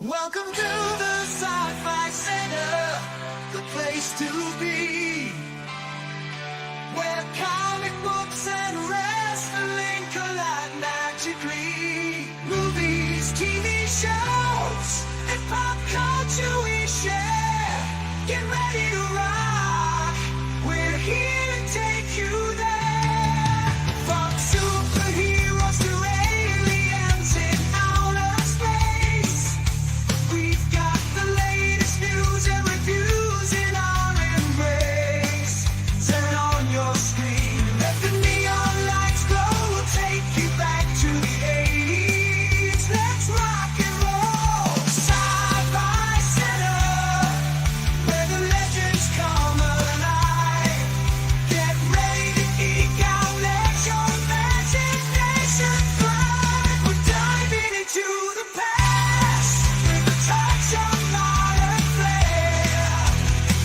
Welcome to the Sci Fi Center, the place to be, where comic books and wrestling collide magically. Movies, TV shows, and pop culture we share. Get ready to rock, we're here to take you there. From superheroes to aliens in outer space, we've got the latest news and reviews in our embrace. Turn on your screen, let the neon lights glow. We'll take you back to the 80s. Let's rock and roll. Sci-Fi Center, where the legends come alive. Get ready to geek out, let your imagination fly. We're diving into the past with a touch of modern flair.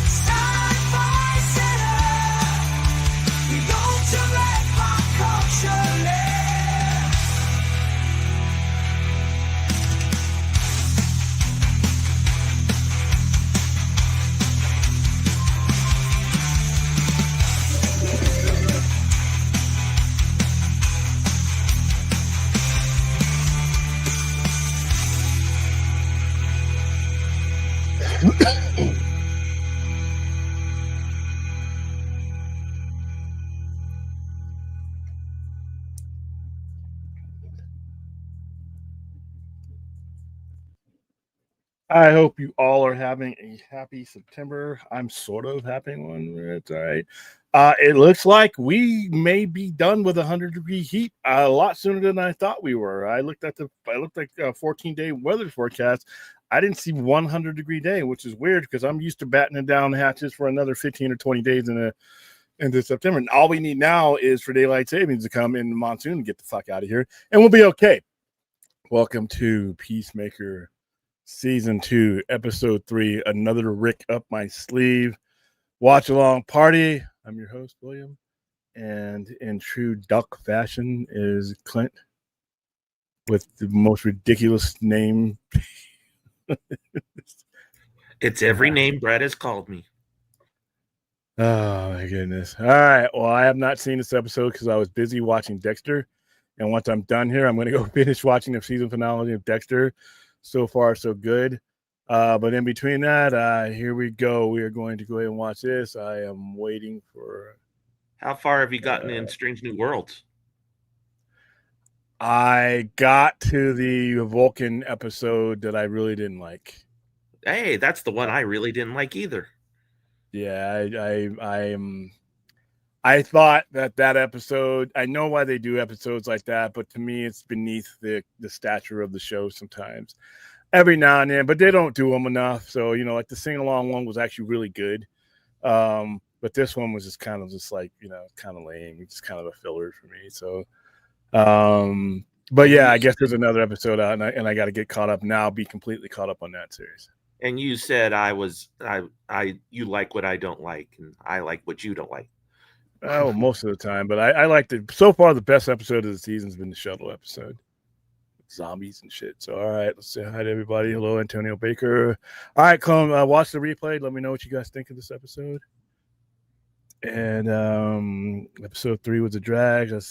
Sci-Fi Center, the ultimate pop culture lair. I hope you all are having a happy September. I'm sort of having one. It's all right. It looks like we may be done with 100-degree heat a lot sooner than I thought we were. I looked at a 14-day weather forecast. I didn't see 100-degree day, which is weird because I'm used to battening down the hatches for another 15 or 20 days into September. And all we need now is for daylight savings to come in the monsoon and get the fuck out of here, and we'll be okay. Welcome to Peacemaker Season 2, Episode 3, another Rick up my sleeve watch along party. I'm your host, William, and in true duck fashion is Clint with the most ridiculous name. It's every name Brad has called me. Oh my goodness. All right. Well, I have not seen this episode because I was busy watching Dexter. And once I'm done here, I'm going to go finish watching the season finale of Dexter. So far, so good. But in between that, here we go. We are going to go ahead and watch this. I am waiting for... How far have you gotten in Strange New Worlds? I got to the Vulcan episode that I really didn't like. Hey, that's the one I really didn't like either. Yeah, I thought that episode, I know why they do episodes like that, but to me, it's beneath the stature of the show sometimes. Every now and then, but they don't do them enough. So, like the sing-along one was actually really good. But this one was just kind of like, kind of lame. It's kind of a filler for me. So, but yeah, I guess there's another episode out, and I got to get caught up now, be completely caught up on that series. And you said you like what I don't like, and I like what you don't like. Oh, most of the time, but I liked it. So far, the best episode of the season has been the shuttle episode. Zombies and shit. So, all right, let's say hi to everybody. Hello, Antonio Baker. All right, come watch the replay. Let me know what you guys think of this episode. And episode 3 was a drag. Of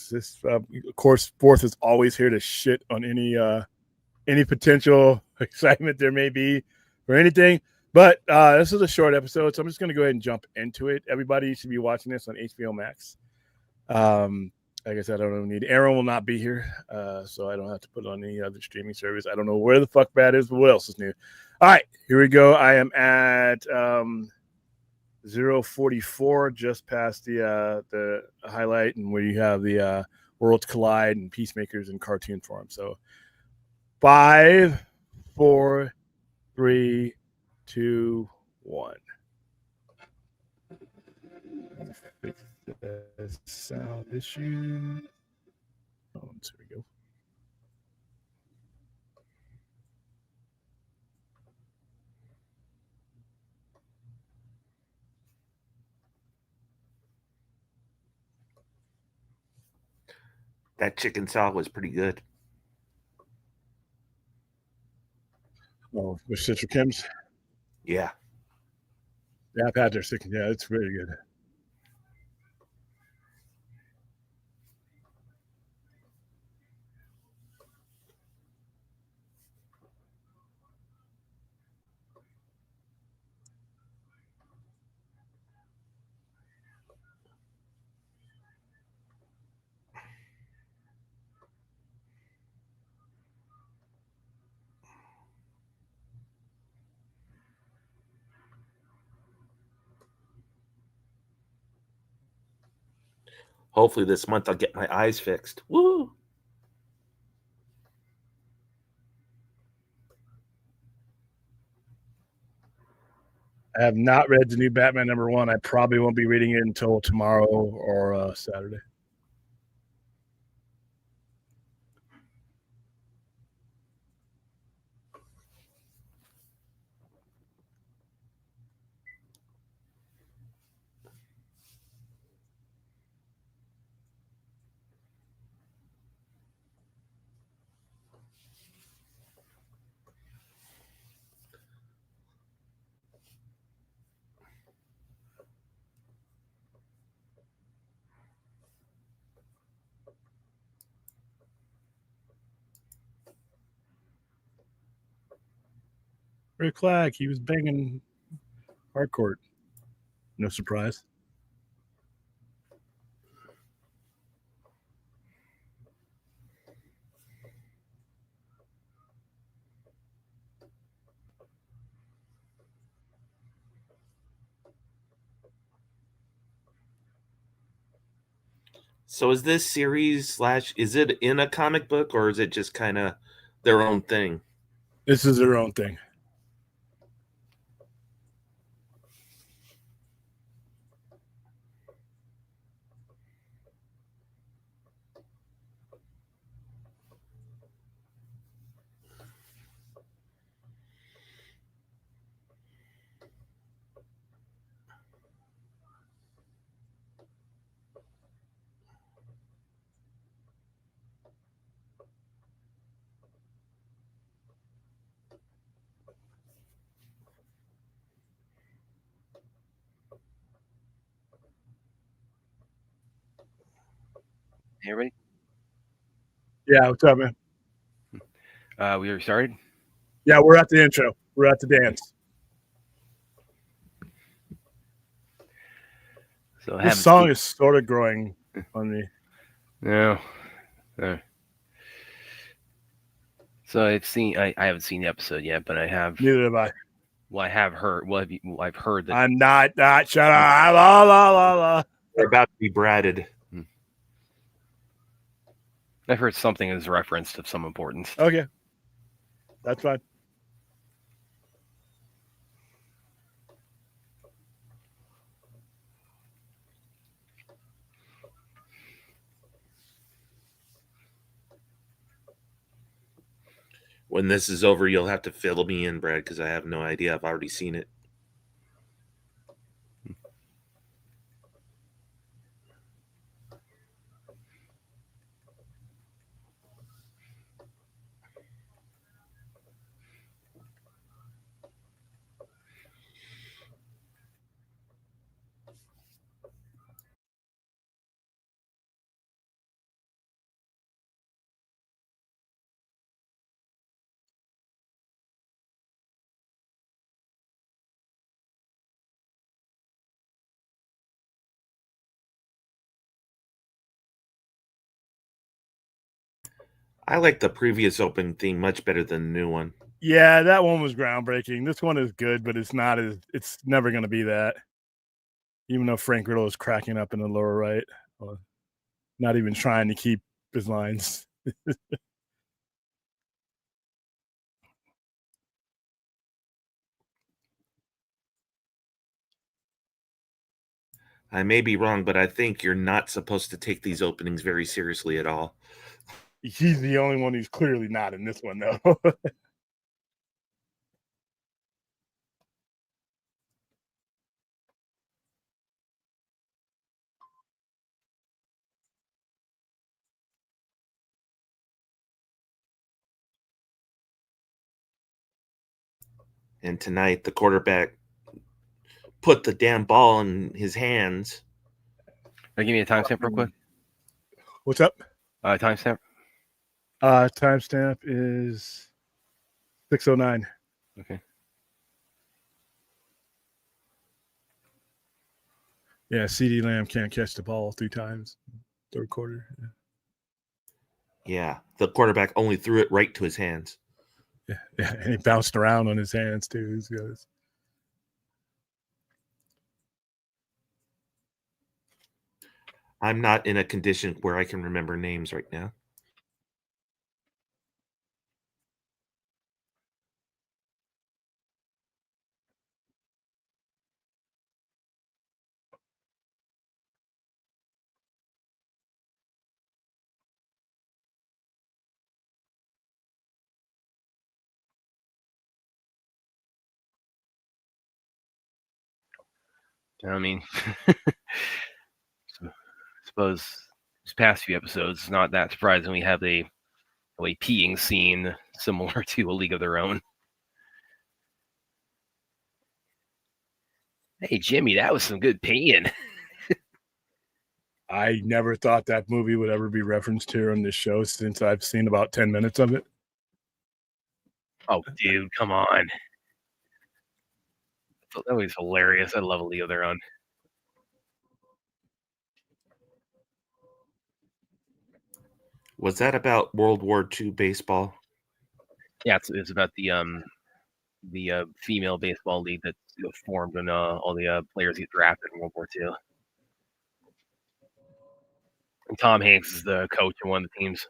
course, 4th is always here to shit on any potential excitement there may be for anything. But this is a short episode, so I'm just going to go ahead and jump into it. Everybody should be watching this on HBO Max. Like I said, I don't need... Aaron will not be here, so I don't have to put it on any other streaming service. I don't know where the fuck Brad is, but what else is new? All right, here we go. I am at 044, just past the highlight, and where you have the worlds collide and peacemakers in cartoon form. So 5, 4, 3, 2, 1. Fix the sound issue. Oh, there we go. That chicken salad was pretty good. Oh, with Citra Kim's. Yeah. Yeah, I've had their second. Yeah, it's really good. Hopefully this month I'll get my eyes fixed. Woo! I have not read the new Batman #1. I probably won't be reading it until tomorrow or Saturday. Rick Flag, he was banging hardcore. No surprise. So is this series is it in a comic book or is it just kind of their own thing? This is their own thing. Hey, everybody. Yeah, what's up, man? We already started. Yeah, we're at the intro. We're at the dance. So This song is sort of growing on me. No. So I've seen. I haven't seen the episode yet, but I have. Neither have I. Well, I have heard. Well, I've heard that. I'm not. Shut up. La, la, la, la. They're about to be bratted. I've heard something is referenced of some importance. Okay, that's fine. When this is over, you'll have to fill me in, Brad, because I have no idea. I've already seen it. I like the previous opening theme much better than the new one. Yeah, that one was groundbreaking. This one is good, but it's not as. It's never going to be that. Even though Frank Riddle is cracking up in the lower right, not even trying to keep his lines. I may be wrong, but I think you're not supposed to take these openings very seriously at all. He's the only one who's clearly not in this one, though. And tonight, the quarterback put the damn ball in his hands. Give me a timestamp real quick. What's up? Timestamp. Timestamp is 6:09. Okay. Yeah, CD Lamb can't catch the ball 3 times. Third quarter. Yeah, the quarterback only threw it right to his hands. Yeah. And he bounced around on his hands too. I'm not in a condition where I can remember names right now. I mean, suppose these past few episodes, it's not that surprising we have a peeing scene similar to A League of Their Own. Hey, Jimmy, that was some good peeing. I never thought that movie would ever be referenced here on this show since I've seen about 10 minutes of it. Oh, dude, come on. That was hilarious. I love A League of Their Own. Was that about World War II baseball? Yeah, it's about the female baseball league that formed when all the players get drafted in World War II. And Tom Hanks is the coach of one of the teams.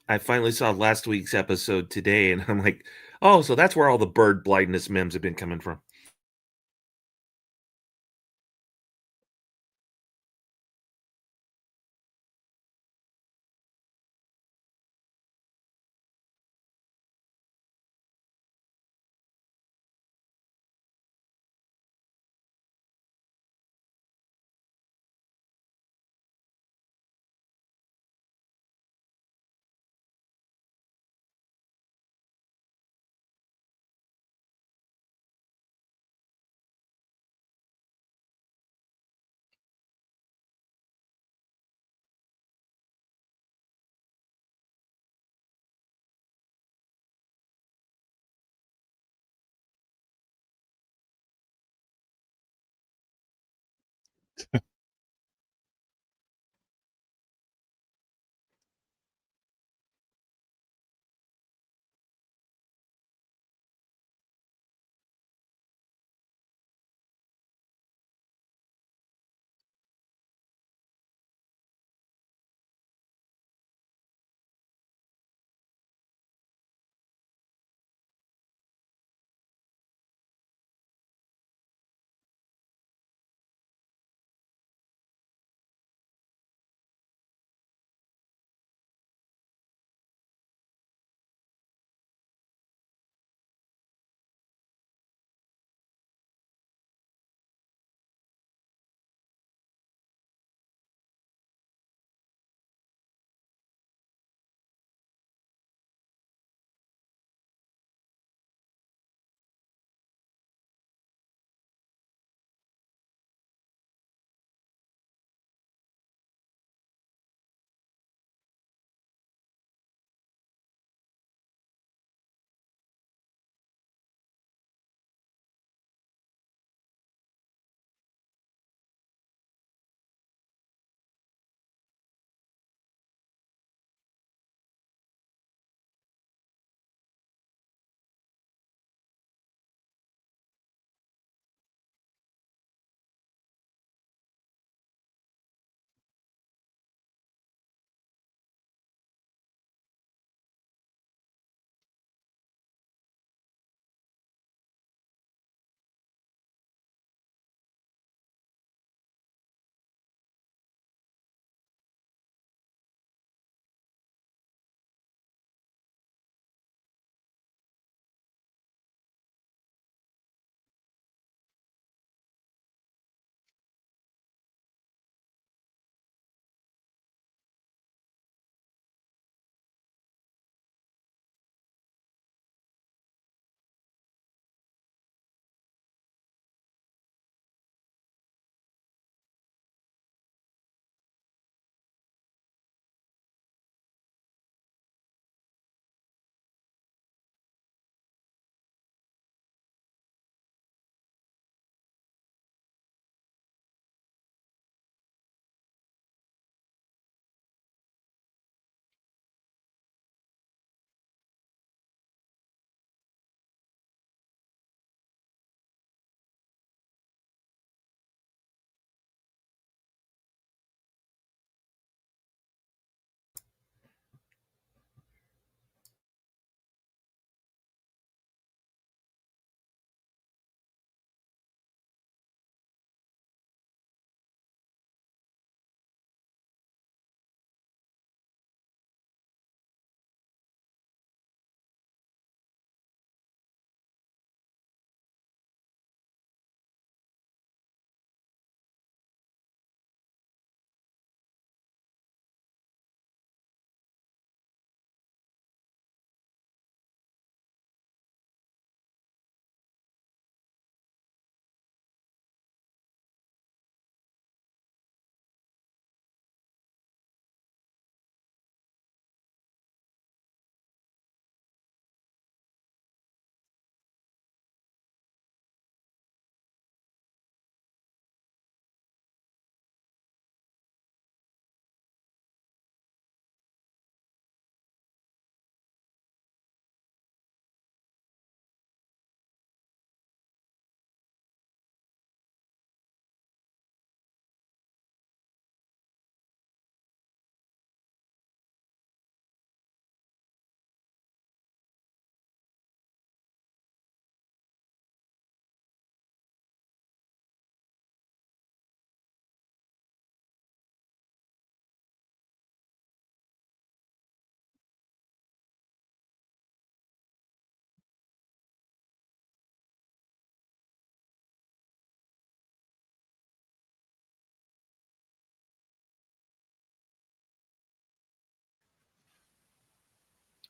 I finally saw last week's episode today, and I'm like, oh, so that's where all the bird blindness memes have been coming from.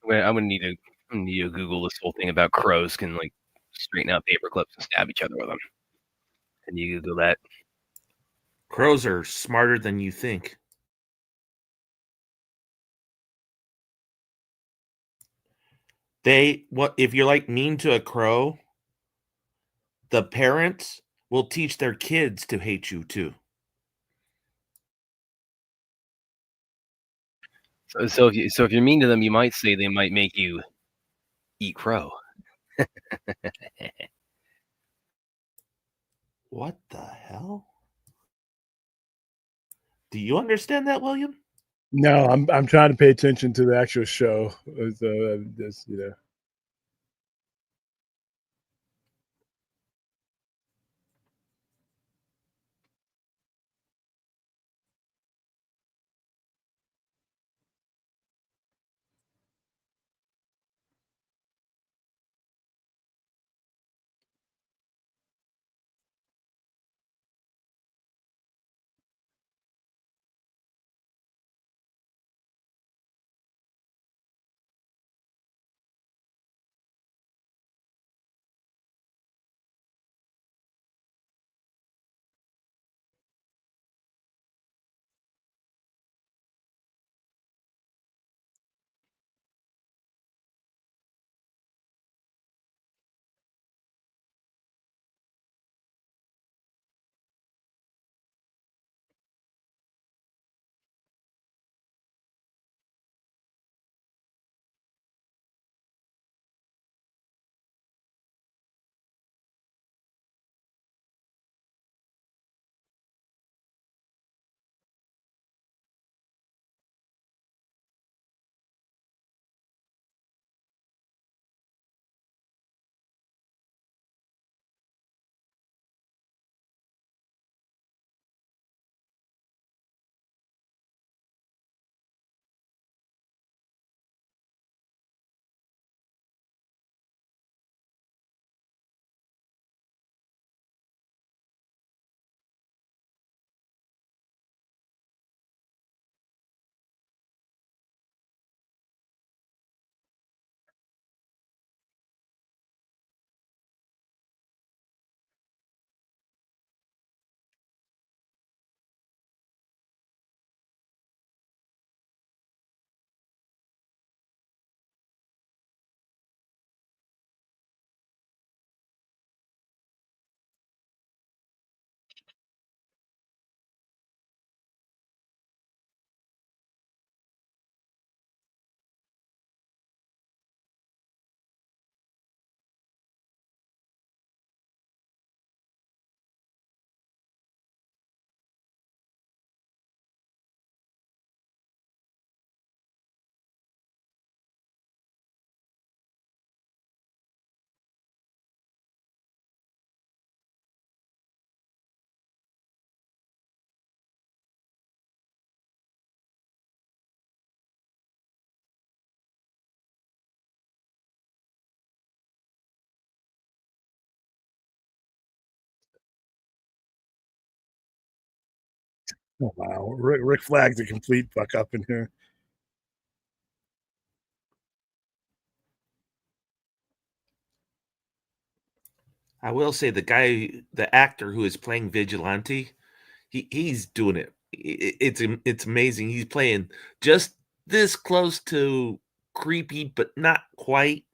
I'm gonna need to Google this whole thing about crows can like straighten out paper clips and stab each other with them. Can you Google that? Crows are smarter than you think. What if you're like mean to a crow, the parents will teach their kids to hate you too. So if you're mean to them, you might say they might make you eat crow. What the hell? Do you understand that, William? No, I'm trying to pay attention to the actual show. This, oh, wow, Rick Flag's a complete fuck up in here. I will say the actor who is playing Vigilante, he's doing it. It's amazing. He's playing just this close to creepy, but not quite.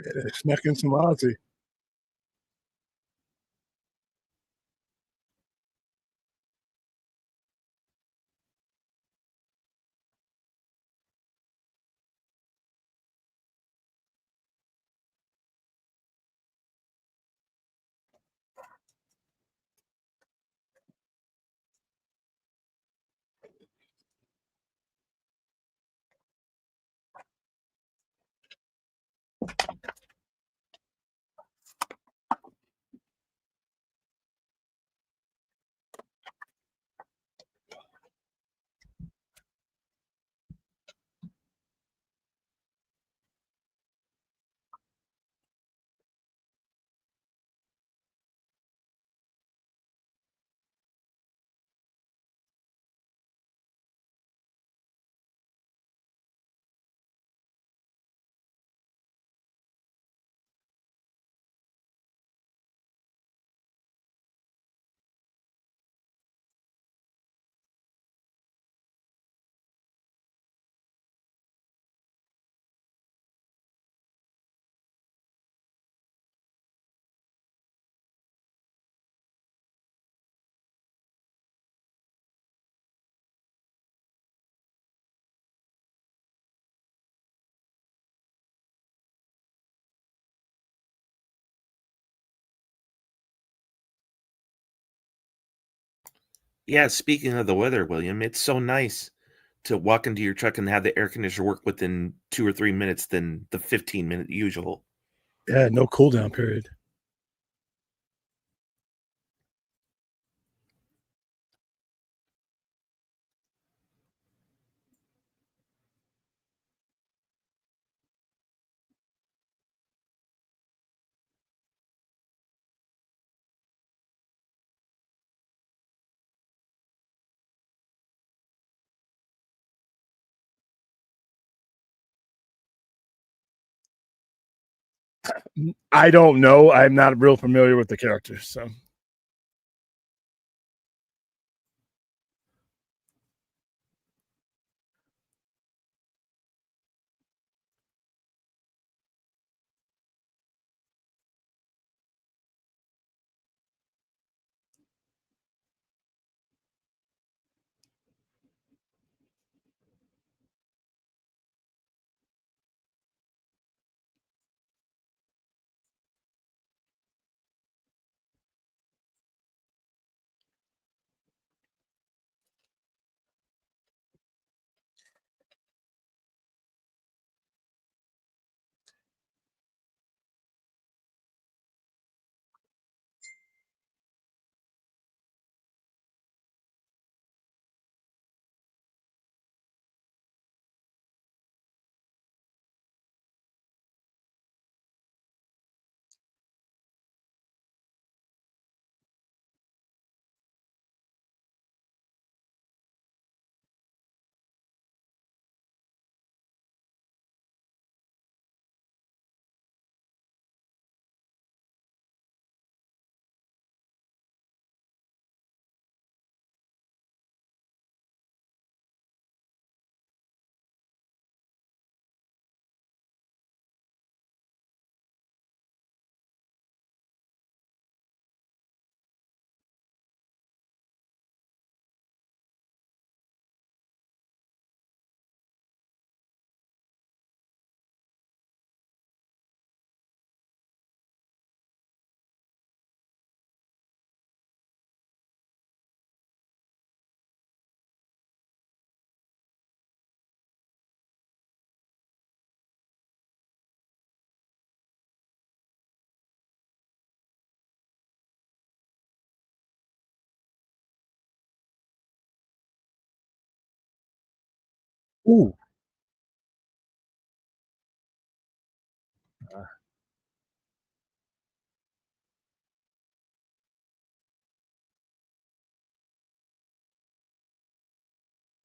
Yeah, they snuck in some Ozzy. Yeah, speaking of the weather, William, it's so nice to walk into your truck and have the air conditioner work within 2 or 3 minutes than the 15-minute usual. Yeah, no cool down period. I don't know. I'm not real familiar with the characters, so ooh.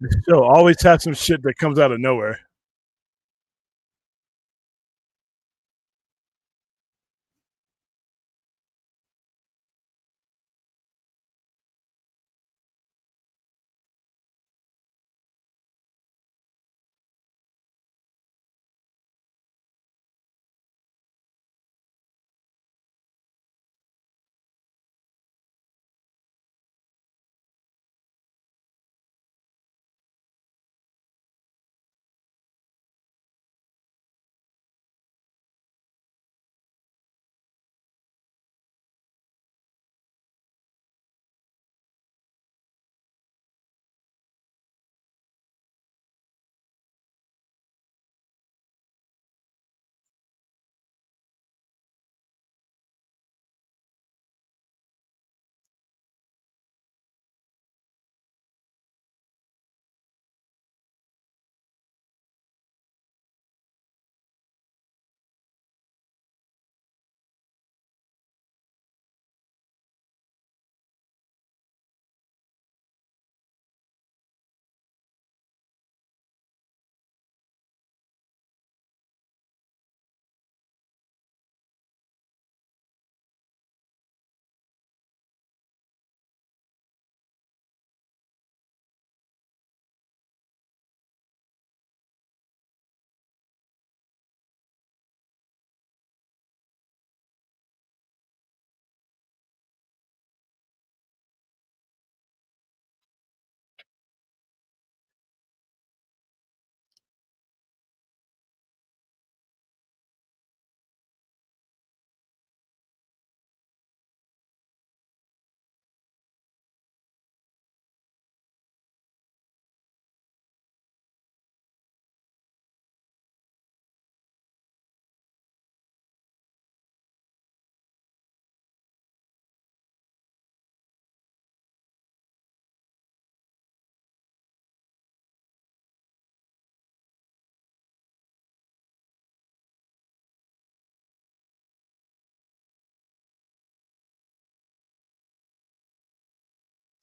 This show always has some shit that comes out of nowhere.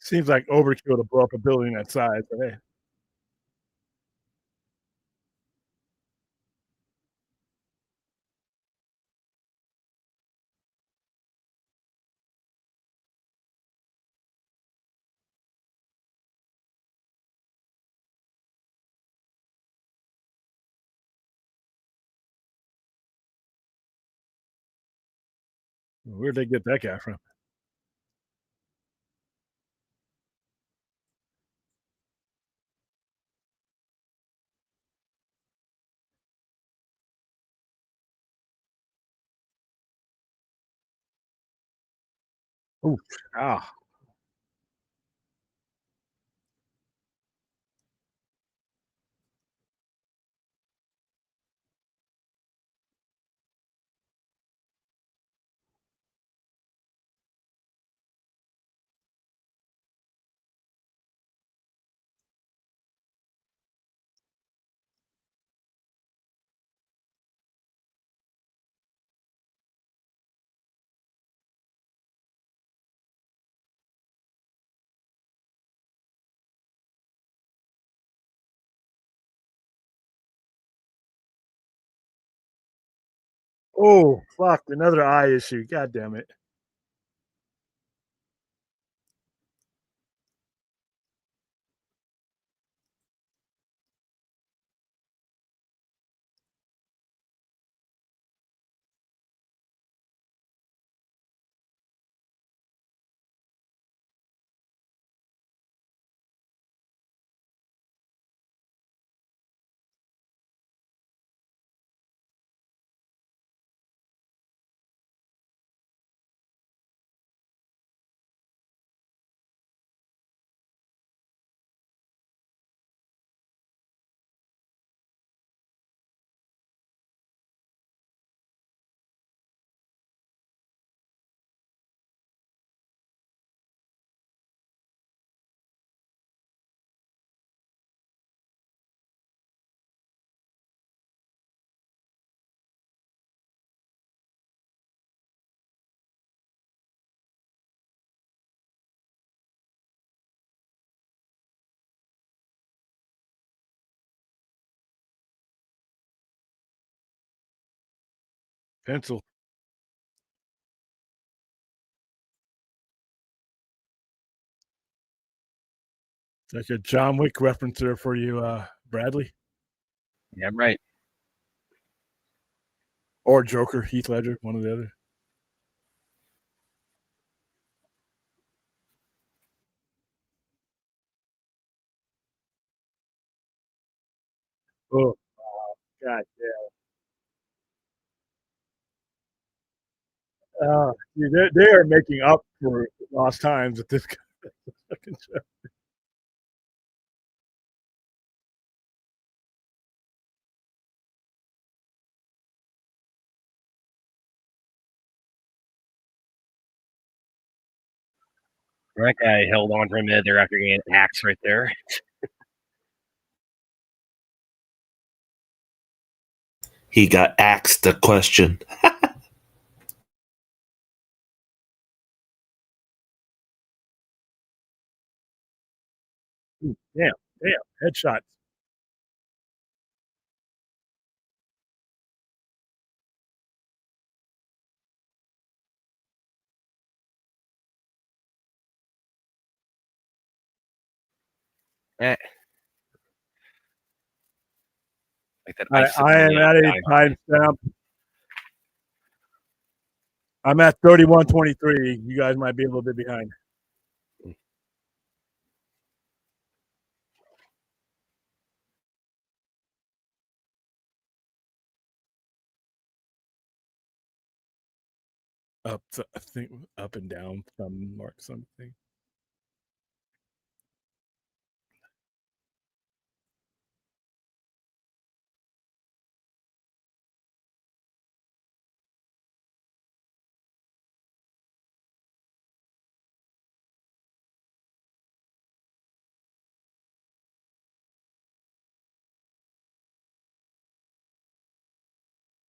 Seems like overkill to blow up a building that size, but hey. Where'd they get that guy from? Ooh, ah. Oh, fuck, another eye issue. God damn it. Pencil. Such a John Wick reference there for you, Bradley. Yeah, right. Or Joker, Heath Ledger, one or the other. Oh, God damn. They are making up for lost times at this fucking show. That guy held on for a minute there after getting axed right there. He got asked a question. Damn, headshots. Eh, like that I, ice I am at a guy. timestamp. I'm at 31:23. You guys might be a little bit behind. Up, I think up and down, some mark something.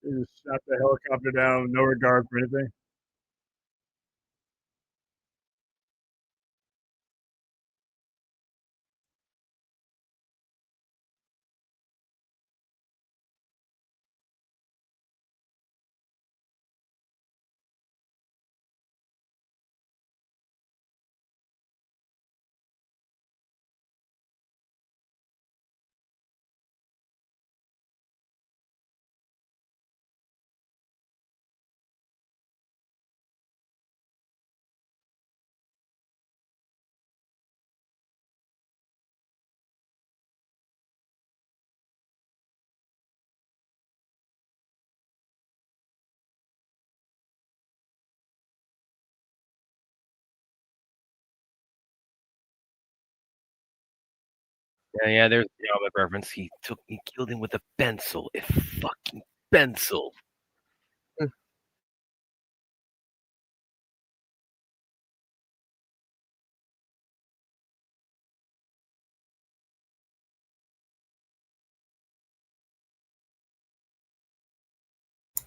They just shot the helicopter down, no regard for anything. Yeah, there's my reference. He killed him with a pencil. A fucking pencil.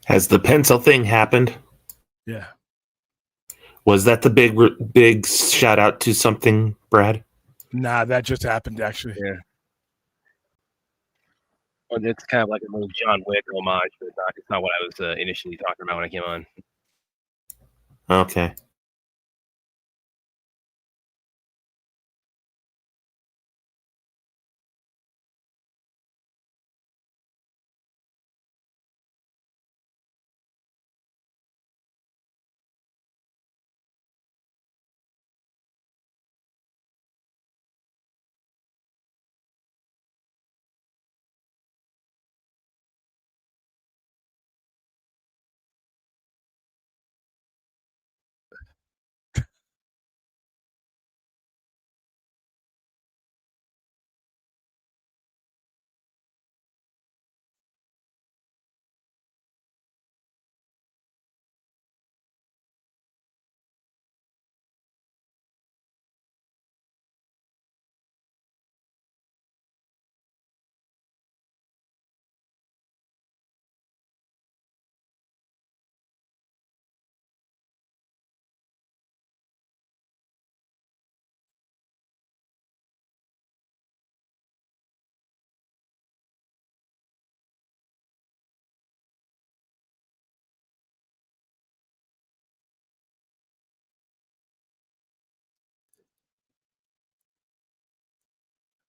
Has the pencil thing happened? Yeah. Was that the big shout out to something, Brad? Nah, that just happened actually. Yeah. Well, it's kind of like a little John Wick homage, but it's not what I was initially talking about when I came on. Okay.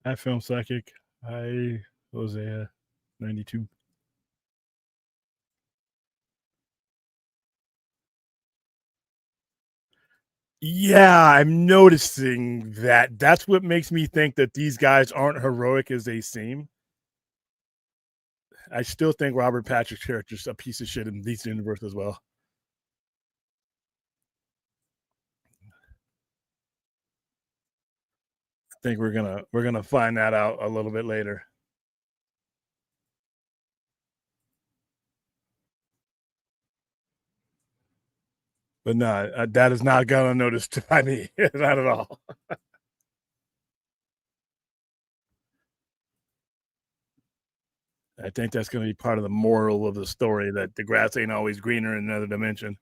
I film psychic. I Hosea 92. Yeah, I'm noticing that. That's what makes me think that these guys aren't heroic as they seem. I still think Robert Patrick's character is a piece of shit in this universe as well. I think we're gonna find that out a little bit later. But no, that is not gonna noticed by me. Not at all. I think that's gonna be part of the moral of the story that the grass ain't always greener in another dimension.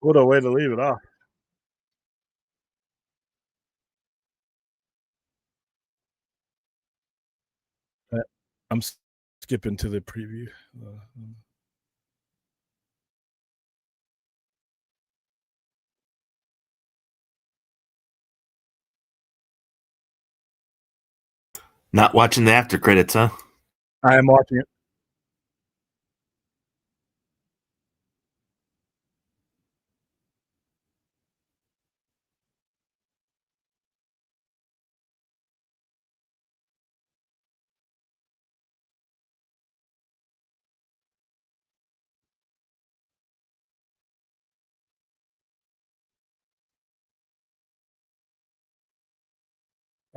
What a way to leave it off. Uh, I'm skipping to the preview. Not watching the after credits, huh? I am watching it.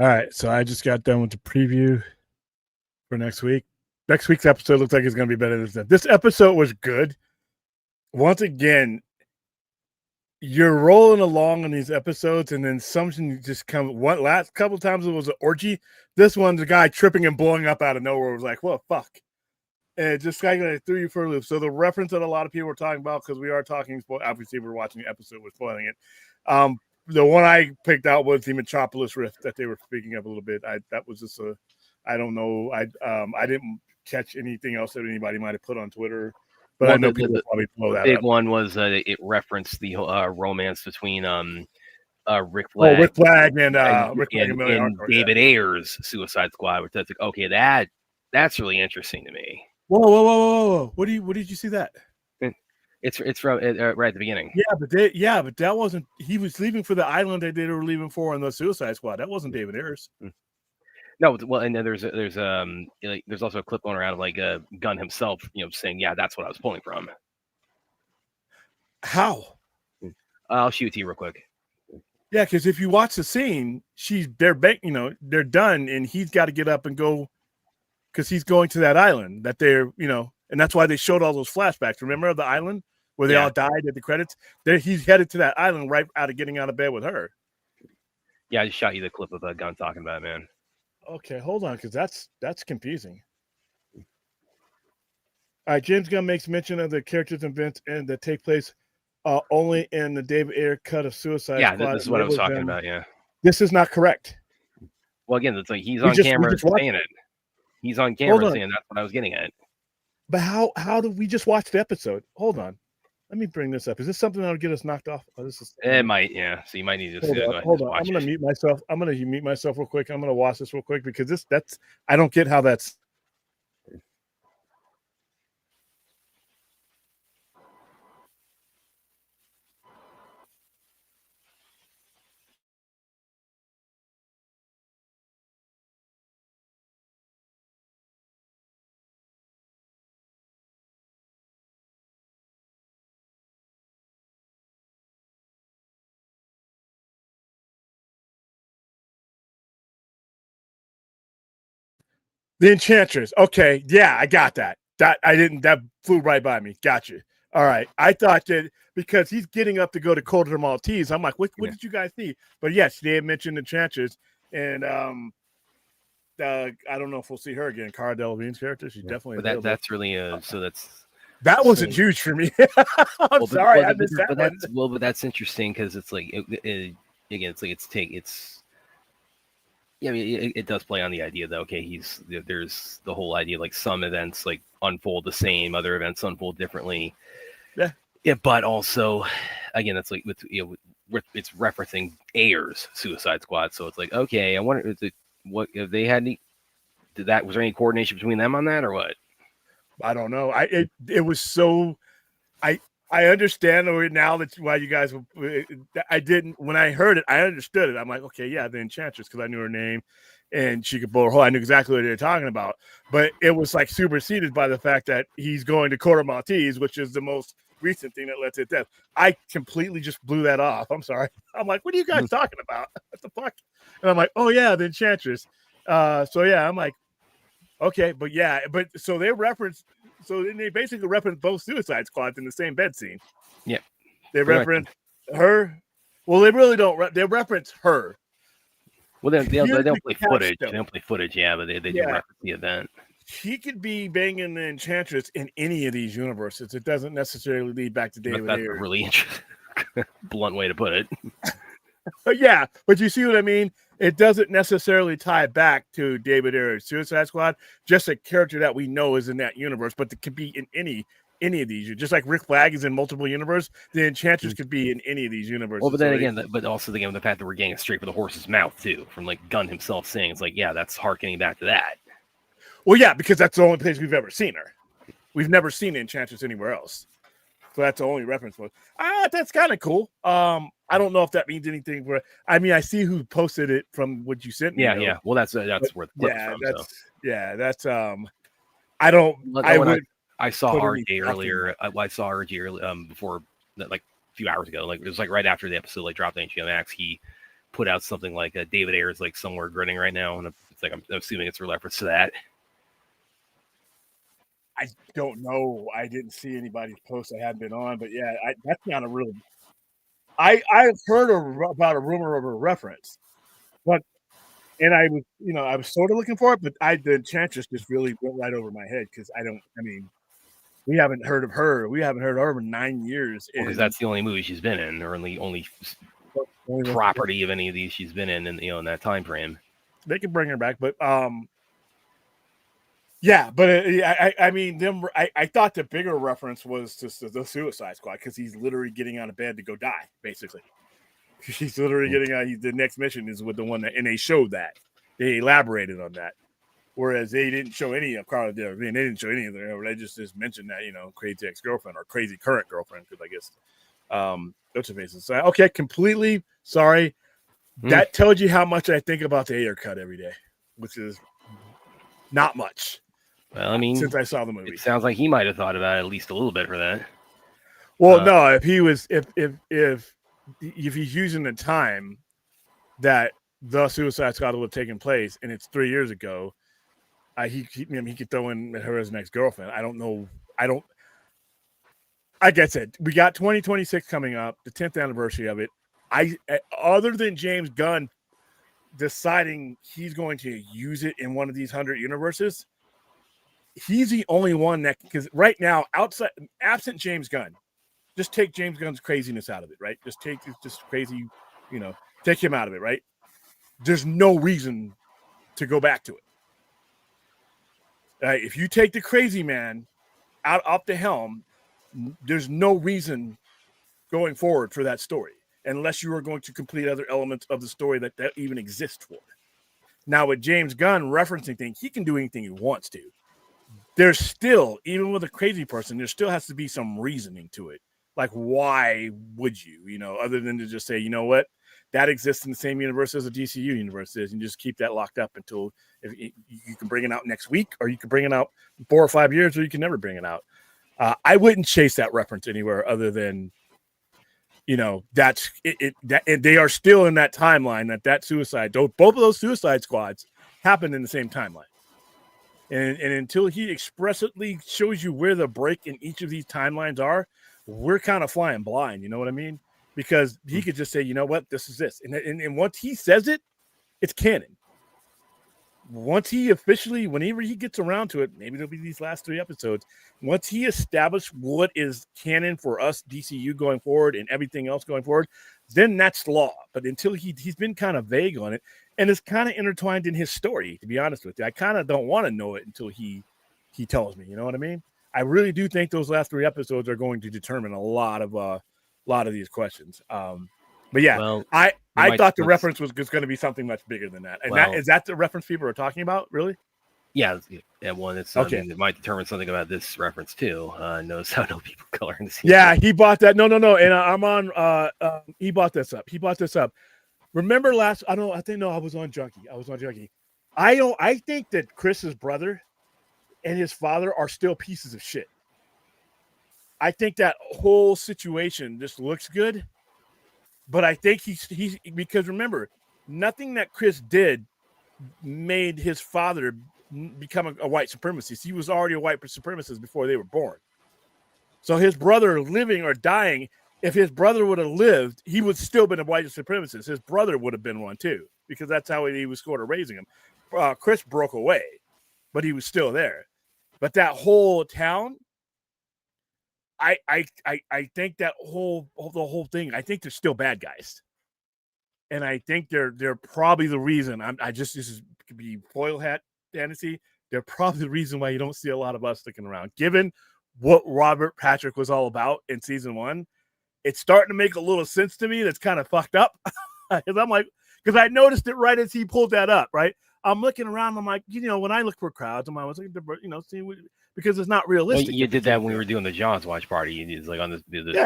All right, so I just got done with the preview for next week. Next week's episode looks like it's going to be better than this. This episode was good. Once again, you're rolling along in these episodes, and then something just comes. One last couple times it was an orgy. This one, the guy tripping and blowing up out of nowhere was like, "What fuck?" And it just kind of threw you for a loop. So the reference that a lot of people were talking about, because we are talking, obviously we're watching the episode, we're spoiling it. The one I picked out was the Metropolis rift that they were speaking of a little bit. That was just I don't know. I didn't catch anything else that anybody might have put on Twitter, but I know people probably blow that big up. one was it referenced the romance between Rick Flag, Rick Flag and Rick Flag and David Ayers' Suicide Squad, which that's like, okay, that's really interesting to me. Whoa! What did you see that? It's from right at the beginning. Yeah, but that wasn't. He was leaving for the island that they were leaving for in the Suicide Squad. That wasn't David Ayers. No, well, and then there's also a clip going around of like Gunn himself, saying, "Yeah, that's what I was pulling from." How? I'll shoot it to you real quick. Yeah, because if you watch the scene, they're they're done, and he's got to get up and go because he's going to that island that they're and that's why they showed all those flashbacks. Remember the island where they all died at the credits? He's headed to that island right out of getting out of bed with her. Yeah, I just shot you the clip of Gunn talking about it, man. Okay, hold on, because that's confusing. All right, James Gunn makes mention of the characters and events and that take place only in the David Ayer cut of Suicide Squad. Yeah, this is what I was talking about. Yeah, this is not correct. Well, again, it's like he's on camera saying it. He's on camera saying that's what I was getting at. But how did we just watch the episode? Hold on. Let me bring this up. Is this something that would get us knocked off? Oh, it might, yeah. So you might need to hold on. I'm gonna mute myself. I'm gonna mute myself real quick. I'm gonna watch this real quick because that's I don't get how that's. The Enchantress. Okay, yeah, I got that. That flew right by me. Gotcha. All right. I thought that because he's getting up to go to Coulter Maltese, I'm like, what did you guys see? But yes, they had mentioned Enchantress, and I don't know if we'll see her again. Cara Delevingne's character, she's definitely. But that's really that wasn't huge for me. I'm sorry, I missed that one. But that's interesting because it's like it does play on the idea that there's the whole idea like some events like unfold the same, other events unfold differently. Yeah, but also again, it's like it's referencing Ayers' Suicide Squad, so it's like, okay, I wonder what if they had any. Was there any coordination between them on that or what? I don't know. It was so. I understand now that why you guys. I didn't when I heard it. I understood it. I'm like, okay, yeah, the Enchantress, because I knew her name, and she could blow her hole. I knew exactly what they were talking about. But it was like superseded by the fact that he's going to Coulter Maltese, which is the most recent thing that led to death. I completely just blew that off. I'm sorry. I'm like, what are you guys talking about? What the fuck? And I'm like, oh yeah, the Enchantress. So yeah, I'm like, okay, but so they reference. So they basically reference both Suicide Squads in the same bed scene. Yeah, they reference her. Well, they really don't. They reference her. Well, they don't play footage. They don't play footage. Yeah, but they do reference the event. He could be banging the Enchantress in any of these universes. It doesn't necessarily lead back to David Ayer. Really interesting. blunt way to put it. But yeah, but you see what I mean? It doesn't necessarily tie back to David Ayer's Suicide Squad, just a character that we know is in that universe, but it could be in any of these. Just like Rick Flag is in multiple universes, the Enchantress could be in any of these universes. Well, but then again, but also the fact that we're getting it straight from the horse's mouth too, from like Gunn himself saying, it's like, yeah, that's harkening back to that. Well, yeah, because that's the only place we've ever seen her. We've never seen Enchantress anywhere else. So that's the only reference point. That's kind of cool. I don't know if that means anything for. I mean, I see who posted it from what you sent me. Yeah. Well, that's where the clip is from. That's I don't. I saw RJ earlier. I saw RJ earlier, before that, like a few hours ago. Like it was like right after the episode like dropped on HBO Max. He put out something like David Ayer is like somewhere grinning right now, and it's like I'm assuming it's a reference to that. I don't know. I didn't see anybody's post I had been on, but yeah, that's not a real. I've heard about a rumor of a reference, and I was sort of looking for it, but the Enchantress just really went right over my head because we haven't heard of her. We haven't heard of her in 9 years. Because that's the only movie she's been in, or only property of any of these she's been in in that time frame. They could bring her back, but yeah, but I thought the bigger reference was to the Suicide Squad because he's literally getting out of bed to go die, basically. He's literally getting out. The next mission is with the one that, and they showed that. They elaborated on that. Whereas they didn't show any of Carla Delevingne. They didn't show any of them. They just mentioned that, crazy ex-girlfriend or crazy current girlfriend, because I guess what's her face. So, okay, completely sorry. That tells you how much I think about the Ayer cut every day, which is not much. Well, I mean, since I saw the movie, it sounds like he might have thought about it at least a little bit for that. Well, no, if he was, if he's using the time that the Suicide Squad would have taken place, and it's 3 years ago, he could throw in her as an ex-girlfriend. I don't know. Like I said, we got 2026 coming up, the 10th anniversary of it. Other than James Gunn deciding he's going to use it in one of these 100 universes, he's the only one that, because right now, absent James Gunn, just take James Gunn's craziness out of it, right? Just take this crazy, take him out of it, right? There's no reason to go back to it. If you take the crazy man out off the helm, there's no reason going forward for that story, unless you are going to complete other elements of the story that even exist for. Now, with James Gunn referencing things, he can do anything he wants to. There's still, even with a crazy person, there still has to be some reasoning to it. Like, why would you, other than to just say, you know what, that exists in the same universe as the DCU universe is, and just keep that locked up until you can bring it out next week, or you can bring it out 4 or 5 years, or you can never bring it out. I wouldn't chase that reference anywhere other than, that's it. And they are still in that timeline that suicide, both of those Suicide Squads happened in the same timeline. And until he expressly shows you where the break in each of these timelines are, we're kind of flying blind. You know what I mean? Because he could just say, you know what, this is this. And once he says it, it's canon. Once he officially, whenever he gets around to it, maybe it'll be these last 3 episodes. Once he established what is canon for us, DCU going forward and everything else going forward, then that's law. But until he's been kind of vague on it, and it's kind of intertwined in his story, to be honest with you. I kind of don't want to know it until he tells me. You know what I mean? I really do think those last 3 episodes are going to determine a lot of these questions. But yeah, well, I thought the reference was going to be something much bigger than that. And is that the reference people are talking about, really? Yeah. One, it's okay. It might determine something about this reference too. Notice how no people color in the scene. Yeah, he bought that. No. And I'm on. He bought this up. Remember I was on Junkie. I think that Chris's brother and his father are still pieces of shit. I think that whole situation just looks good. But I think he's because remember, nothing that Chris did made his father become a white supremacist. He was already a white supremacist before they were born. So his brother living or dying, if his brother would have lived, he would still been a white supremacist. His brother would have been one too, because that's how he was sort of raising him. Chris broke away, but he was still there. But that whole town, I think that the whole thing. I think they're still bad guys, and I think they're probably the reason. This is could be foil hat fantasy. They're probably the reason why you don't see a lot of us sticking around, given what Robert Patrick was all about in season 1. It's starting to make a little sense to me. That's kind of fucked up because I noticed it right as he pulled that up. Right, I'm looking around. I'm like, when I look for crowds, I was looking to, see because it's not realistic. Well, you did that when we were doing the John's watch party. It's like on the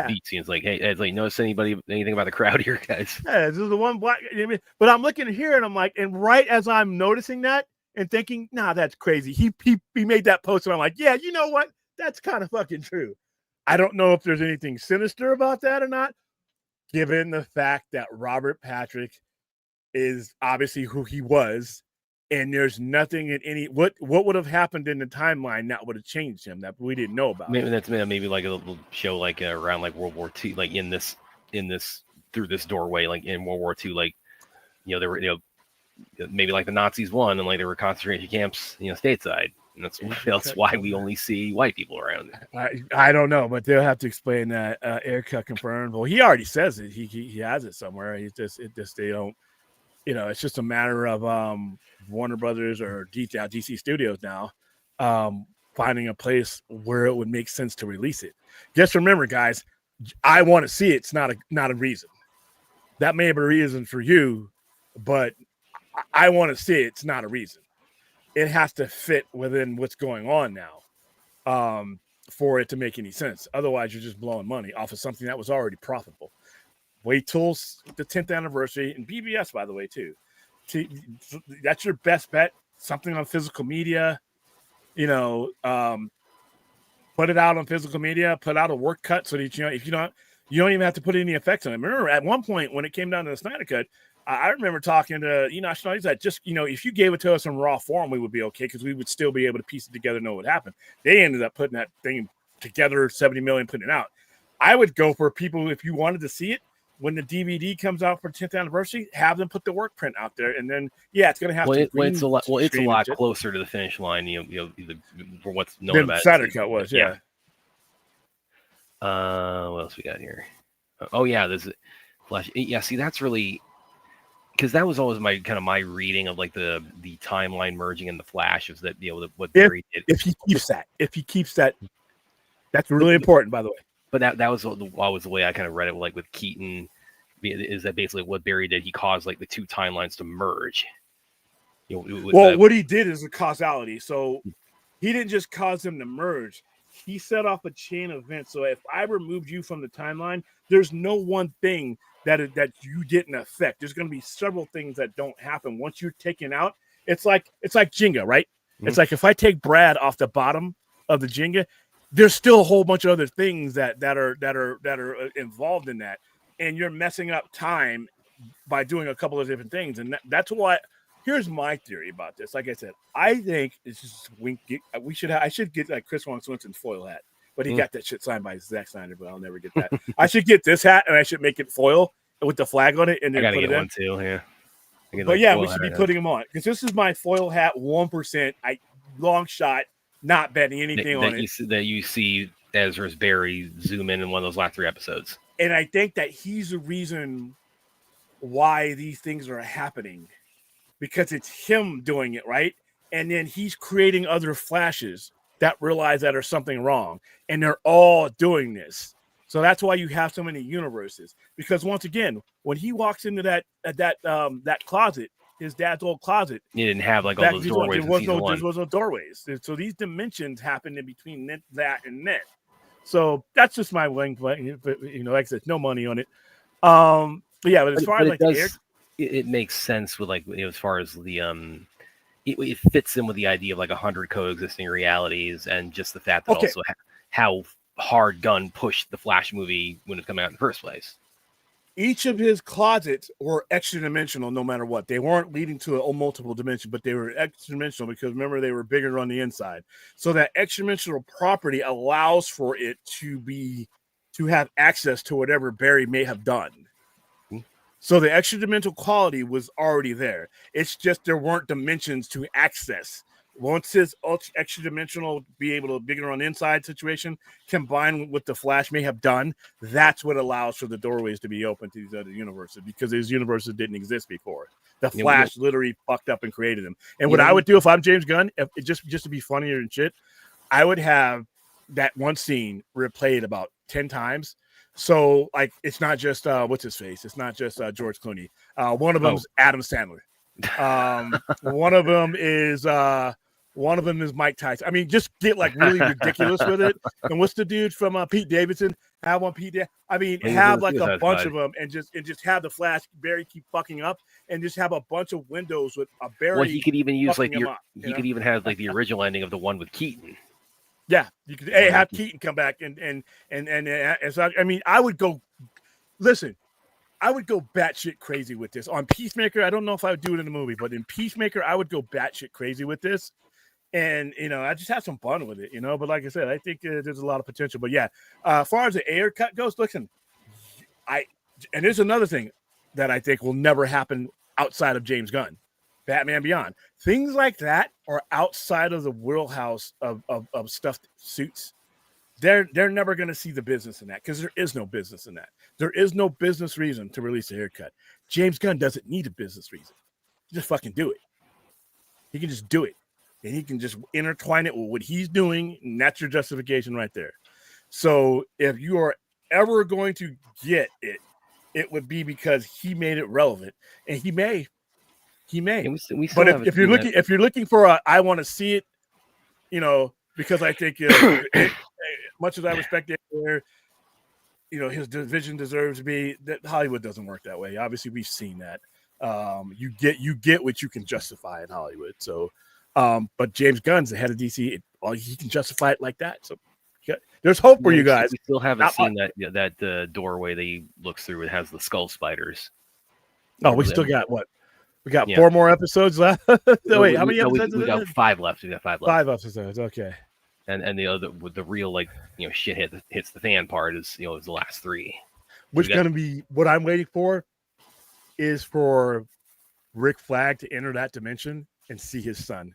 beat scene. It's like, hey, it's like, notice anything about the crowd here, guys? Yeah, this is the one black. But I'm looking here and I'm like, and right as I'm noticing that and thinking, nah, that's crazy. He made that post and I'm like, yeah, you know what? That's kind of fucking true. I don't know if there's anything sinister about that or not, given the fact that Robert Patrick is obviously who he was, and there's nothing in any what would have happened in the timeline that would have changed him that we didn't know about. Maybe that's maybe like a little show like around like World War II, like in this through this doorway, like in World War II, like there were maybe like the Nazis won and like there were concentration camps stateside. And that's why we only see white people around. I don't know, but they'll have to explain that. Erica confirmed. Well, he already says it. He has it somewhere. They don't. It's just a matter of Warner Brothers or DC Studios now finding a place where it would make sense to release it. Just remember, guys, I want to see it. It's not a reason. That may be a reason for you, but I want to see it. It's not a reason. It has to fit within what's going on now for it to make any sense. Otherwise, you're just blowing money off of something that was already profitable. Wait till the 10th anniversary, and BBS, by the way, too. That's your best bet. Something on physical media, put it out on physical media, put out a work cut so that, if you don't even have to put any effects on it. Remember, at one point when it came down to the Snyder Cut, I remember talking to, that just, if you gave it to us in raw form, we would be okay because we would still be able to piece it together and know what happened. They ended up putting that thing together, 70 million, putting it out. I would go for people, if you wanted to see it, when the DVD comes out for 10th anniversary, have them put the work print out there, and then it's going to have to. It's a lot closer to the finish line, for what's known about Snyder Cut was, yeah. What else we got here? Oh yeah, there's Flash. Yeah, see, that's really because that was always my reading of like the timeline merging and the Flash is that what Barry did. If he keeps that, that's really important, by the way. But that was always the way I kind of read it, like with Keaton, is that basically what Barry did? He caused like the two timelines to merge. What he did is a causality. So he didn't just cause them to merge. He set off a chain of events. So if I removed you from the timeline, there's no one thing that you didn't affect. There's going to be several things that don't happen once you're taken out. It's like Jenga, right? Mm-hmm. It's like if I take Brad off the bottom of the Jenga, there's still a whole bunch of other things that are involved in that, and you're messing up time by doing a couple of different things. And that's why. Here's my theory about this. Like I said, I think it's just I should get like Chris Wong Swenson's foil hat, but he got that shit signed by Zack Snyder, but I'll never get that. I should get this hat and I should make it foil with the flag on it, and then I gotta put get it one too. Yeah, but yeah, we should be putting them on because this is my foil hat 1%. Long shot. Not betting anything on it. That you see Ezra's Barry zoom in one of those last 3 episodes. And I think that he's the reason why these things are happening because it's him doing it, right? And then he's creating other Flashes that realize that there's something wrong. And they're all doing this. So that's why you have so many universes. Because once again, when he walks into that closet, his dad's old closet. He didn't have like all those doorways. There was no doorways. So these dimensions happen in between that and that. So that's just my wing. But like I said, no money on it. But yeah, but as far as like it makes sense with like as far as the it fits in with the idea of like 100 coexisting realities and just the fact that also how hard Gunn pushed the Flash movie when it was coming out in the first place. Each of his closets were extra dimensional no matter what. They weren't leading to a multiple dimension, but they were extra dimensional because remember they were bigger on the inside. So that extra dimensional property allows for it to have access to whatever Barry may have done. So the extra dimensional quality was already there. It's just there weren't dimensions to access once his extra dimensional be able to bigger on the inside situation combined with what the Flash may have done, that's what allows for the doorways to be open to these other universes, because these universes didn't exist before. The Flash literally fucked up and created them. And what I would do if I'm James Gunn, if just to be funnier and shit, I would have that one scene replayed about 10 times. So like it's not just what's his face, it's not just George Clooney. One of them's Adam Sandler. One of them is Mike Tyson. I mean, just get like really ridiculous with it. And what's the dude from Pete Davidson? Have one I mean, have like a bunch of them, and just have the Flash Barry keep fucking up, and just have a bunch of windows with a Barry. Well, he could even use like he could even have like the original ending of the one with Keaton. Yeah, you could have Keaton come back and so I mean, I would go. Listen, I would go batshit crazy with this on Peacemaker. I don't know if I would do it in the movie, but in Peacemaker, I would go batshit crazy with this. And, I just have some fun with it, But like I said, I think there's a lot of potential. But, yeah, as far as the air cut goes, listen, and there's another thing that I think will never happen outside of James Gunn, Batman Beyond. Things like that are outside of the wheelhouse of stuffed suits. They're never going to see the business in that, because there is no business in that. There is no business reason to release a haircut. James Gunn doesn't need a business reason. Just fucking do it. He can just do it. And he can just intertwine it with what he's doing, and that's your justification right there. So if you are ever going to get it, it would be because he made it relevant, and he may. But if you're looking for I want to see it, because I think much as I respect it, his division deserves to be. That Hollywood doesn't work that way. Obviously, we've seen that. You get what you can justify in Hollywood. So. But James Gunn's the head of DC. He can justify it like that. So there's hope for you guys. We still haven't seen that doorway that he looks through. It has the skull spiders. Oh, we still got what? We got 4 more episodes left. Wait, how many episodes? We got 5 left. We got 5 left. 5 episodes. Okay. And the other, with the real shit hits the fan part is is the last 3. Which going to be what I'm waiting for is for Rick Flag to enter that dimension and see his son.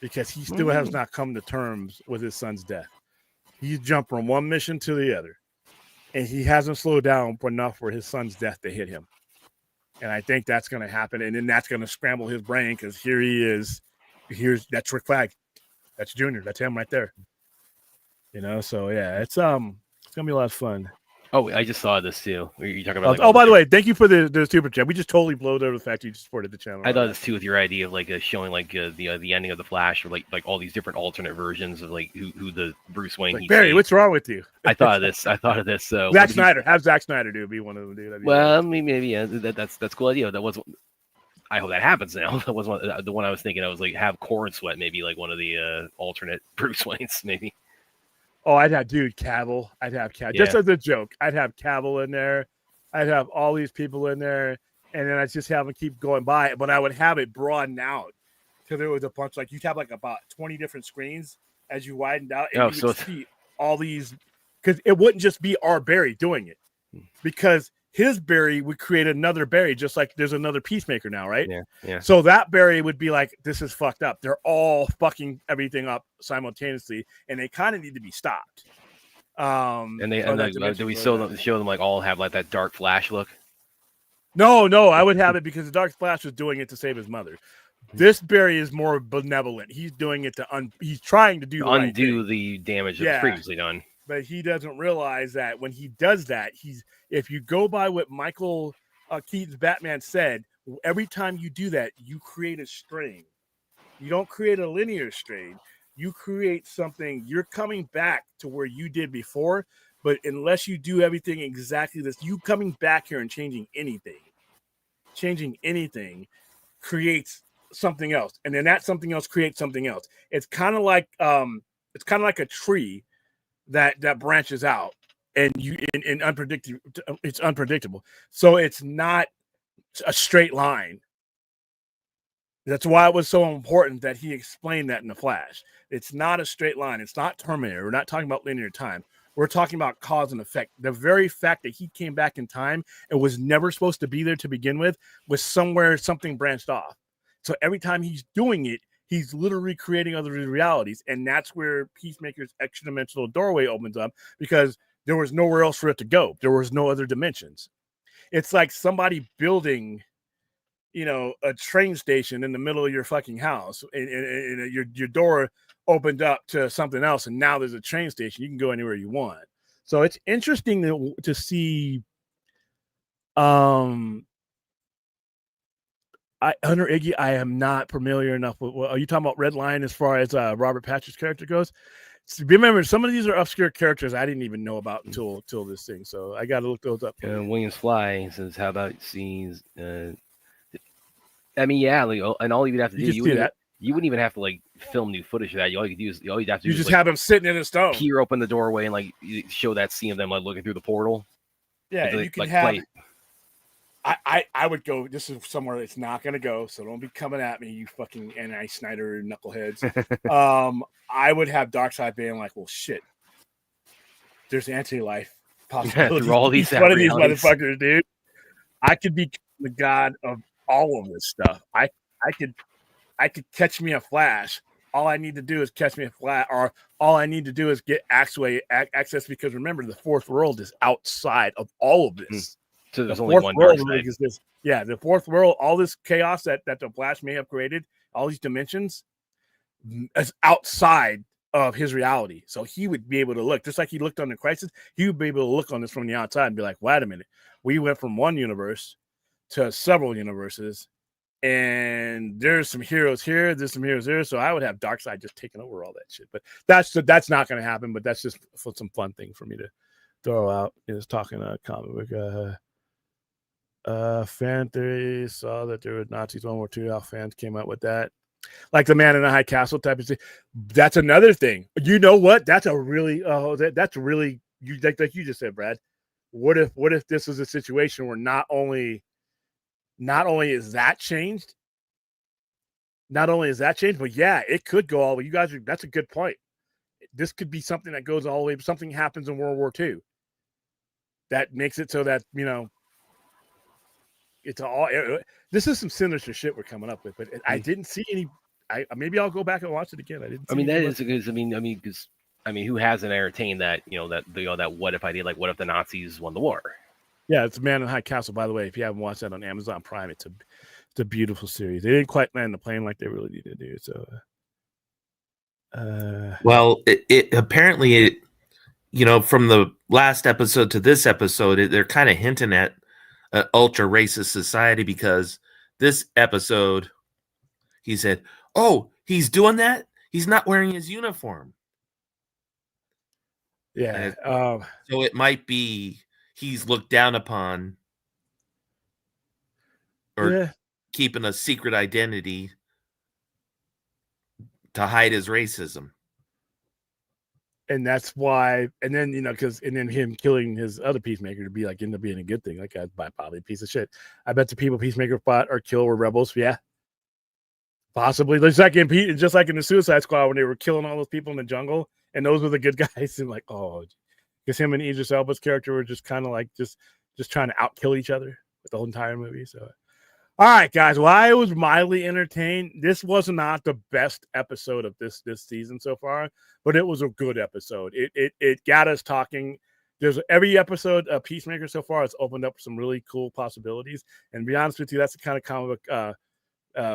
Because he still has not come to terms with his son's death. He's jumped from one mission to the other. And he hasn't slowed down enough for his son's death to hit him. And I think that's going to happen. And then that's going to scramble his brain, because here he is. That's Rick Flag. That's Junior. That's him right there. So yeah, it's going to be a lot of fun. Oh, I just saw this too. You talking about? By the way, thank you for the super chat. We just totally blowed over the fact you supported the channel. I thought this too with your idea of showing the ending of the Flash, or like all these different alternate versions of who the Bruce Wayne. Barry, what's wrong with you? I thought of this. So Zack Snyder, have Zack Snyder do be one of them, dude. Well, I mean, maybe that's a cool idea. That wasn't. I hope that happens now. That was the one I was thinking. I was have Corn Sweat maybe one of the alternate Bruce Waynes maybe. Oh, I'd have Cavill. Just as a joke. I'd have Cavill in there. I'd have all these people in there, and then I just have them keep going by. But I would have it broaden out, because there was a bunch. You'd have about 20 different screens as you widened out, and you would see all these. Because it wouldn't just be our Barry doing it, because his Barry would create another Barry, just like there's another Peacemaker now, right? Yeah. So that Barry would be like, this is fucked up. They're all fucking everything up simultaneously, and they kind of need to be stopped. Do we show them all have that dark Flash look? No, I would have it because the Dark Flash was doing it to save his mother. This Barry is more benevolent. He's doing it to he's trying to undo the damage that's previously done. But he doesn't realize that when he does that, if you go by what Michael Keaton's Batman said, every time you do that, you create a strain. You don't create a linear strain. You create something. You're coming back to where you did before, but unless you do everything exactly this, you coming back here and changing anything creates something else, and then that something else creates something else. It's kind of like a tree that branches out, and it's unpredictable. So it's not a straight line. That's why it was so important that he explained that in the Flash. It's not a straight line. It's not Terminator. We're not talking about linear time. We're talking about cause and effect. The very fact that he came back in time and was never supposed to be there to begin with was somewhere something branched off. So every time he's doing it, He's literally creating other realities, and that's where Peacemaker's extra-dimensional doorway opens up, because there was nowhere else for it to go. There was no other dimensions. It's like somebody building, a train station in the middle of your fucking house, and your door opened up to something else, and now there's a train station. You can go anywhere you want. So it's interesting to see. Under Iggy, I am not familiar enough with. Are you talking about Red Lion as far as Robert Patrick's character goes? So remember, some of these are obscure characters I didn't even know about until this thing. So I got to look those up. Williams Fly says, "How about scenes?" I mean, yeah, like, and all you'd have to do, you wouldn't even have to like film new footage of that. All you'd have to do is just have them sitting in a stone, peer open the doorway, and like show that scene of them like looking through the portal. Yeah, and you can have. I would go. This is somewhere it's not going to go, so don't be coming at me, you fucking N.I. Snyder knuckleheads. I would have Darkseid being like, "Well, shit, there's anti-life possibilities through all these one of these motherfuckers, dude. I could be the god of all of this stuff. I could catch me a flash. All I need to do is catch me a flash, or all I need to do is get access. Because remember, the fourth world is outside of all of this." So there's the only one world Darkseid. is this, the fourth world, all this chaos that the Flash may have created, all these dimensions, is outside of his reality. So he would be able to look, just like he looked on the Crisis, he would be able to look on this from the outside and be like, wait a minute, we went from one universe to several universes, and there's some heroes here, there's some heroes there. So I would have Darkseid just taking over all that shit. But that's not going to happen. But that's just for some fun thing for me to throw out. Is talking comic book. Fan theory saw that there were Nazis World War II. How fans came out with that, like the Man in the High Castle type of thing. That's another thing. You know what? That's a really that's really like you just said, Brad. What if this is a situation where not only is that changed, but yeah, it could go all the way. You guys, that's a good point. This could be something that goes all the way. Something happens in World War II that makes it so that it's all. This is some sinister shit we're coming up with, but I didn't see any. Maybe I'll go back and watch it again. I didn't. That is because because who hasn't entertained that? That what if I did, like, what if the Nazis won the war? Yeah, it's Man in the High Castle. By the way, if you haven't watched that on Amazon Prime, it's a beautiful series. They didn't quite land the plane like they really needed to do. So, well, it apparently, from the last episode to this episode, they're kind of hinting at an ultra racist society, because this episode, he said, "Oh, he's doing that? He's not wearing his uniform." Yeah. So it might be he's looked down upon, or keeping a secret identity to hide his racism. And that's why, and then him killing his other Peacemaker to be like end up being a good thing. Like, probably a piece of shit. I bet the people Peacemaker fought or killed were rebels. Yeah, possibly. Just like in the Suicide Squad when they were killing all those people in the jungle, and those were the good guys. And like, because him and Idris Elba's character were just kind of like just trying to outkill each other with the whole entire movie. So, all right, guys. Well, I was mildly entertained. This was not the best episode of this season so far, but it was a good episode. It got us talking. There's every episode of Peacemaker so far has opened up some really cool possibilities. And to be honest with you, that's the kind of comic book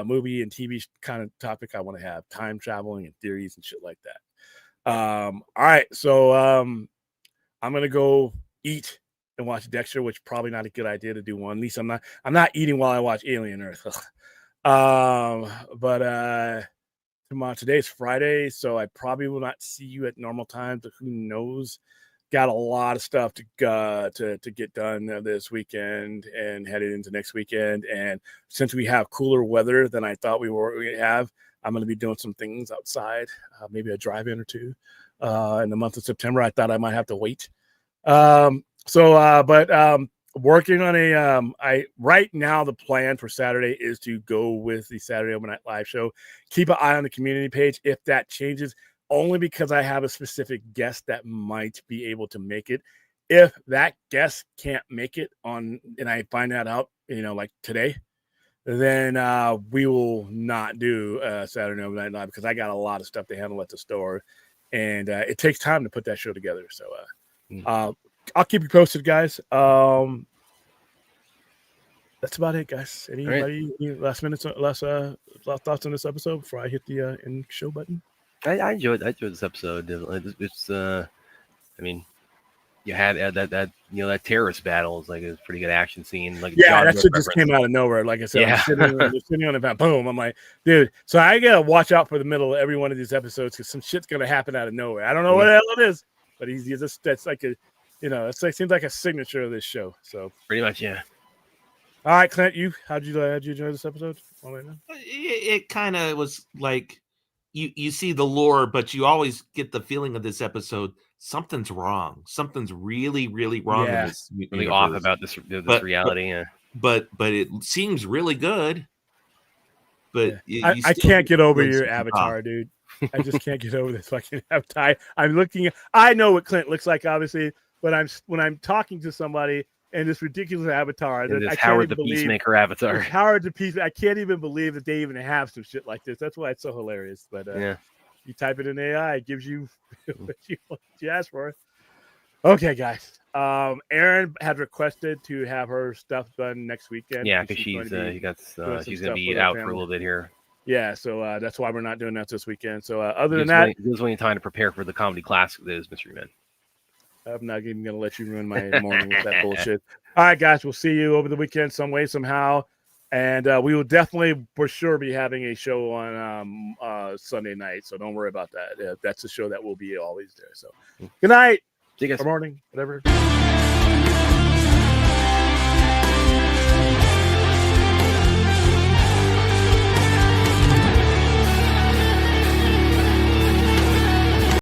movie and TV kind of topic I want to have: time traveling and theories and shit like that. All right, so I'm gonna go eat and watch Dexter, which is probably not a good idea to do one. At least I'm not eating while I watch Alien Earth. But tomorrow, today's Friday, so I probably will not see you at normal times. But who knows? Got a lot of stuff to get done this weekend and headed into next weekend. And since we have cooler weather than I thought we were going to have, I'm going to be doing some things outside, maybe a drive-in or two in the month of September. I thought I might have to wait. But working on right now, the plan for Saturday is to go with the Saturday Overnight Live show. Keep an eye on the community page if that changes, only because I have a specific guest that might be able to make it. If that guest can't make it and I find that out, like today, then we will not do Saturday Night Live because I got a lot of stuff to handle at the store, and it takes time to put that show together. So I'll keep you posted, guys. That's about it, guys. Anybody any last thoughts on this episode before I hit the end show button? I enjoyed this episode. It's I mean, you had that that terrorist battle is like a pretty good action scene. Like that shit just came out of nowhere. Like I said, I'm sitting on the van, boom. I'm like, dude. So I gotta watch out for the middle of every one of these episodes because some shit's gonna happen out of nowhere. I don't know what the hell it is, but he's just that's like a seems like a signature of this show. So pretty much, yeah. All right, Clint, how'd you enjoy this episode? It kind of was like you see the lore, but you always get the feeling of this episode something's wrong. Something's really, really wrong. Yeah. In this really off about this reality. But it seems really good. But I can't get over your avatar, dude. I just can't get over this fucking avatar. I'm looking. I know what Clint looks like, obviously, but when I'm talking to somebody. And this ridiculous avatar that I Howard the Peacemaker avatar. Howard the Peacemaker. I can't even believe that they even have some shit like this. That's why it's so hilarious. But you type it in AI, it gives you what you asked for. Okay, guys. Erin had requested to have her stuff done next weekend. Yeah, because she's going to be out for a little bit here. Yeah, so that's why we're not doing that this weekend. So other than that, this is when time to prepare for the comedy classic that is Mystery Men. I'm not even going to let you ruin my morning with that bullshit. All right, guys. We'll see you over the weekend some way, somehow. And we will definitely, for sure, be having a show on Sunday night. So don't worry about that. That's a show that will be always there. So good night. See you guys. Good morning. Whatever.